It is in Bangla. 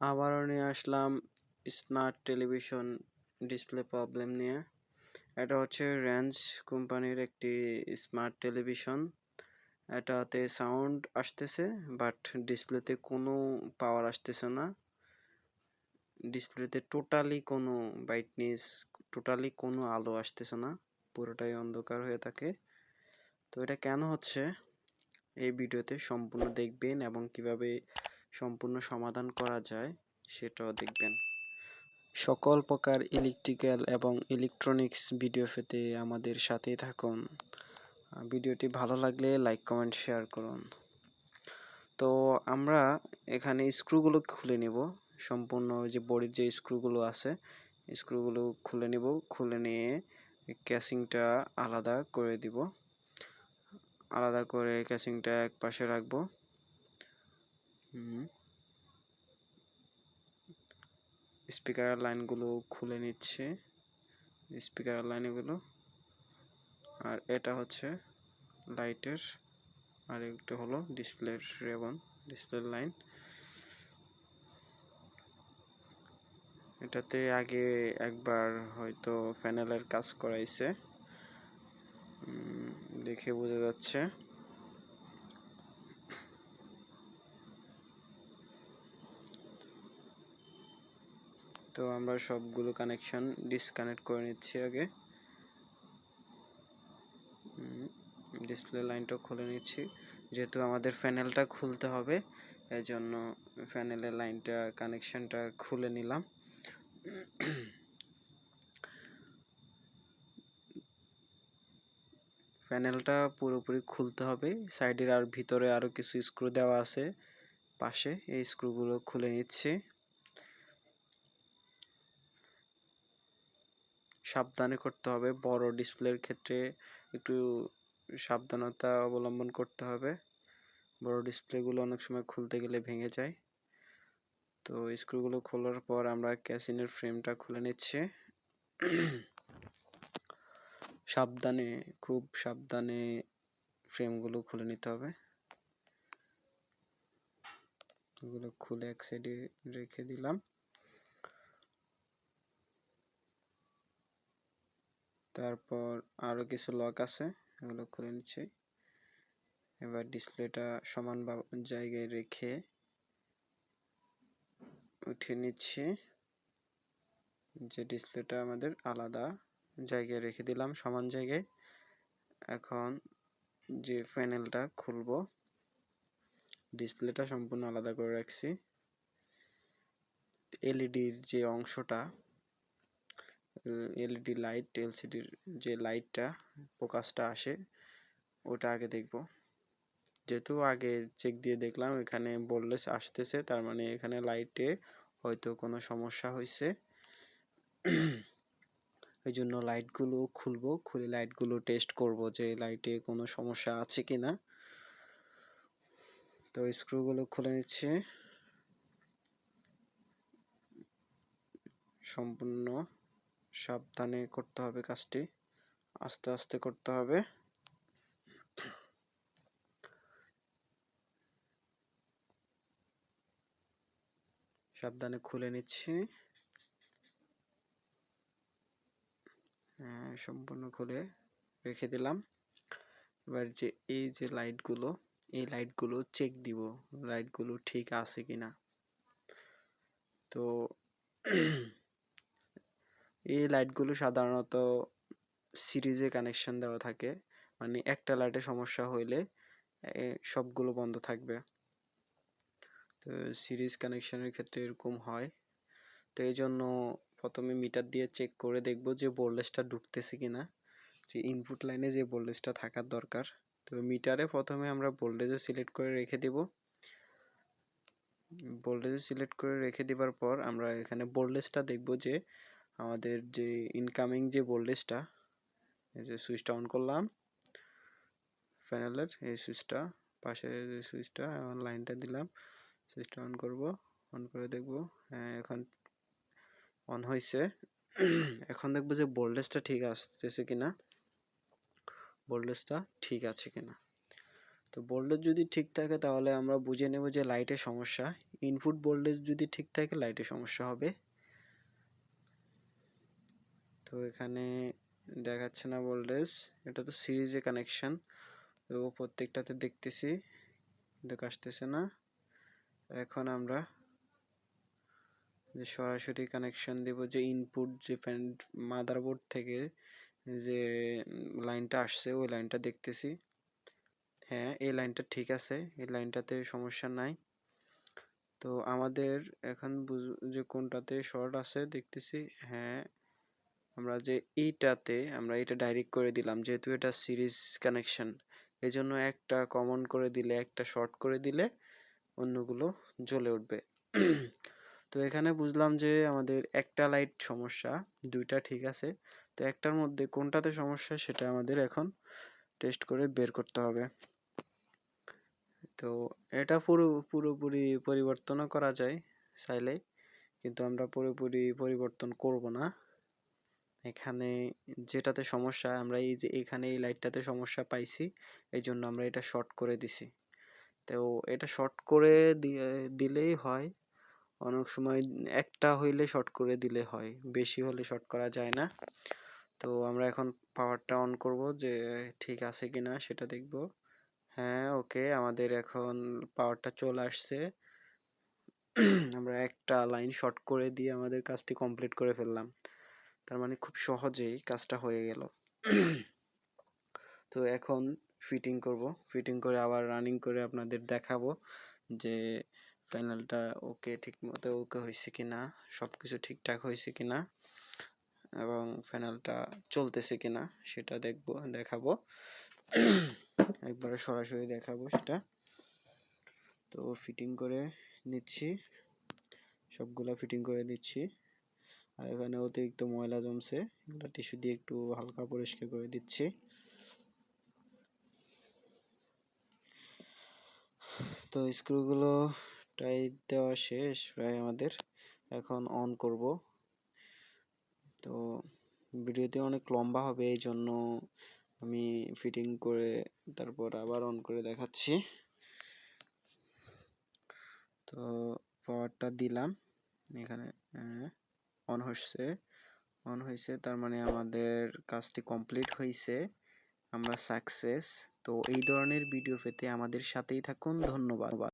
আবারও নিয়ে আসলাম স্মার্ট টেলিভিশন ডিসপ্লে প্রবলেম নিয়ে। এটা হচ্ছে রেঞ্জ কোম্পানির একটি স্মার্ট টেলিভিশন। এটাতে সাউন্ড আসতেছে বাট ডিসপ্লেতে কোনো পাওয়ার আসতেছে না। ডিসপ্লেতে টোটালি কোনো ব্রাইটনেস, টোটালি কোনো আলো আসতেছে না, পুরোটাই অন্ধকার হয়ে থাকে। তো এটা কেন হচ্ছে এই ভিডিওতে সম্পূর্ণ দেখবেন এবং কিভাবে সম্পূর্ণ সমাধান করা যায় সেটাও দেখবেন। সকল প্রকার ইলেকট্রিক্যাল এবং ইলেকট্রনিক্স ভিডিও পেতে আমাদের সাথেই থাকুন। ভিডিওটি ভালো লাগলে লাইক, কমেন্ট, শেয়ার করুন। তো আমরা এখানে স্ক্রুগুলো খুলে নেব। সম্পূর্ণ যে বডির যে স্ক্রুগুলো আছে স্ক্রুগুলো খুলে নেব। খুলে নিয়ে ক্যাসিংটা আলাদা করে দিব। আলাদা করে ক্যাসিংটা এক পাশে রাখবো। স্পিকারের লাইনগুলো খুলে নিচ্ছে, স্পিকারের লাইনগুলো। আর এটা হচ্ছে লাইটের, আর একটা হলো ডিসপ্লের রেবন, ডিসপ্লের লাইন। এটাতে আগে একবার হয়তো প্যানেলের কাজ করাইছে, দেখে বোঝা যাচ্ছে। তো আমরা সবগুলো কানেকশন ডিসকানেক্ট করে নিচ্ছি আগে। ডিসপ্লে লাইনটা খুলে নিচ্ছি, যেহেতু আমাদের প্যানেলটা খুলতে হবে এজন্য প্যানেলের লাইনটা কানেকশনটা খুলে নিলাম। প্যানেলটা পুরোপুরি খুলতে হবে। সাইডের আর ভিতরে আরো কিছু স্ক্রু দেওয়া আছে পাশে, এই স্ক্রুগুলো খুলে নিচ্ছি। সাবধানে করতে হবে, বড় ডিসপ্লের ক্ষেত্রে একটু সাবধানতা অবলম্বন করতে হবে। বড় ডিসপ্লেগুলো অনেক সময় খুলতে গেলে ভেঙে যায়। তো স্ক্রুগুলো খোলার পর আমরা ক্যাসিনের ফ্রেমটা খুলে নিচ্ছি। সাবধানে, খুব সাবধানে ফ্রেমগুলো খুলে নিতে হবে। এগুলো খুলে এক সাইডে রেখে দিলাম। তারপর আরো কিছু লক আছে, এগুলো খুলে নিচ্ছি। এবার ডিসপ্লেটা সমান জায়গায় রেখে উঠিয়ে নিচ্ছি। যে ডিসপ্লেটা আমাদের আলাদা জায়গায় রেখে দিলাম, সমান জায়গায়। এখন যে প্যানেলটা খুলবো, ডিসপ্লেটা সম্পূর্ণ আলাদা করে রাখছি। এলইডির যে অংশটা, এলইডি লাইট, এলসিডির যে লাইটটা ফোকাসটা আসে ওটা আগে দেখব। যেহেতু আগে চেক দিয়ে দেখলাম এখানে ভোল্টেজ আসতেছে, তার মানে এখানে লাইটে হয়তো কোনো সমস্যা হয়েছে। এই জন্য লাইটগুলো খুলবো, খুলে লাইটগুলো টেস্ট করব যে লাইটে কোনো সমস্যা আছে কিনা। তো স্ক্রুগুলো খুলে নিচ্ছি। সম্পূর্ণ সাবধানে করতে হবে কাজটি, আস্তে আস্তে করতে হবে। সাবধানে খুলে নিচ্ছি। সম্পূর্ণ খুলে রেখে দিলাম। এবার যে এই যে লাইটগুলো, এই লাইটগুলো চেক দিব, লাইটগুলো ঠিক আছে কিনা। তো এই লাইটগুলো সাধারণত সিরিজে কানেকশন দেওয়া থাকে, মানে একটা লাইটে সমস্যা হইলে সবগুলো বন্ধ থাকবে। তো সিরিজ কানেকশনের ক্ষেত্রে এরকম হয়। তো এই জন্য প্রথমে মিটার দিয়ে চেক করে দেখব যে ভোল্টেজটা ঢুকতেছে কিনা, যে ইনপুট লাইনে যে ভোল্টেজটা থাকার দরকার। তো মিটারে প্রথমে আমরা ভোল্টেজে সিলেক্ট করে রেখে দিব। ভোল্টেজে সিলেক্ট করে রেখে দেওয়ার পর আমরা এখানে ভোল্টেজটা দেখব যে আমাদের যে ইনকামিং যে ভোল্টেজটা, এই যে সুইচটা অন করলাম প্যানেলের, এই সুইচটা পাশে যে সুইচটা, এখন লাইনটা দিলাম, সুইচটা অন করব। অন করে দেখব, হ্যাঁ এখন অন হয়েছে। এখন দেখবো যে ভোল্টেজটা ঠিক আসতেছে কিনা, ভোল্টেজটা ঠিক আছে কিনা। তো ভোল্টেজ যদি ঠিক থাকে তাহলে আমরা বুঝে নেব যে লাইটের সমস্যা। ইনপুট ভোল্টেজ যদি ঠিক থাকে লাইটের সমস্যা হবে। তো এখানে দেখাচ্ছে না ভোল্টেজ, এটা তো সিরিজে কানেকশন, তো প্রত্যেকটাতে দেখতেছি কিন্তু আসতেছে না। এখন আমরা যে সরাসরি কানেকশন দেব, যে ইনপুট যে মাদারবোর্ড থেকে যে লাইনটা আসছে ওই লাইনটা দেখতেছি। হ্যাঁ, এই লাইনটা ঠিক আছে, এই লাইনটাতে সমস্যা নাই। তো আমাদের এখন যে কোনটাতে শর্ট আছে দেখতেছি। হ্যাঁ, আমরা যে আমরা এটা ডাইরেক্ট করে দিলাম, যেহেতু এটা সিরিজ কানেকশন, এই জন্য একটা কমন করে দিলে, একটা শর্ট করে দিলে অন্যগুলো জ্বলে উঠবে। তো এখানে বুঝলাম যে আমাদের একটা লাইট সমস্যা, দুইটা ঠিক আছে। তো একটার মধ্যে কোনটাতে সমস্যা সেটা আমাদের এখন টেস্ট করে বের করতে হবে। তো এটা পুরোপুরি পরিবর্তনও করা যায় চাইলে, কিন্তু আমরা পুরোপুরি পরিবর্তন করব না। এখানে যেটাতে সমস্যা, আমরা এই যে এখানে এই লাইটটাতে সমস্যা পাইছি, এই জন্য আমরা এটা শর্ট করে দিছি। তো এটা শর্ট করে দিলেই হয়, অনেক সময় একটা হইলে শর্ট করে দিলে হয়, বেশি হলে শর্ট করা যায় না। তো আমরা এখন পাওয়ারটা অন করব যে ঠিক আছে কিনা সেটা দেখব। হ্যাঁ, ওকে, আমাদের এখন পাওয়ারটা চলে আসছে। আমরা একটা লাইন শর্ট করে দিয়ে আমাদের কাজটি কমপ্লিট করে ফেললাম। তার মানে খুব সহজেই কাজটা হয়ে গেল। তো এখন ফিটিং করব, ফিটিং করে আবার রানিং করে আপনাদের দেখাবো যে প্যানেলটা ওকে ঠিকমতো ওকে হয়েছে কিনা, সবকিছু ঠিকঠাক হয়েছে কিনা এবং প্যানেলটা চলতেছে কিনা সেটা দেখাবো। একবারে সরাসরি দেখাবো সেটা। তো ফিটিং করে নিচ্ছি, সবগুলা ফিটিং করে দিচ্ছি। আর এখানে অতিরিক্ত ময়লা জমছে, এগুলো টিস্যু দিয়ে একটু হালকা পরিষ্কার করে দিচ্ছি। তো স্ক্রুগুলো টাইট দেওয়া শেষ প্রায় আমাদের, এখন অন করব। তো ভিডিওতে অনেক লম্বা হবে, এই জন্য আমি ফিটিং করে তারপর আবার অন করে দেখাচ্ছি। তো পাওয়ারটা দিলাম, এখানে অন হয়েছে, তার মানে আমাদের কাজটি কমপ্লিট হয়েছে, আমরা সাকসেস। তো এই ধরনের ভিডিও পেতে আমাদের সাথেই থাকুন, ধন্যবাদ।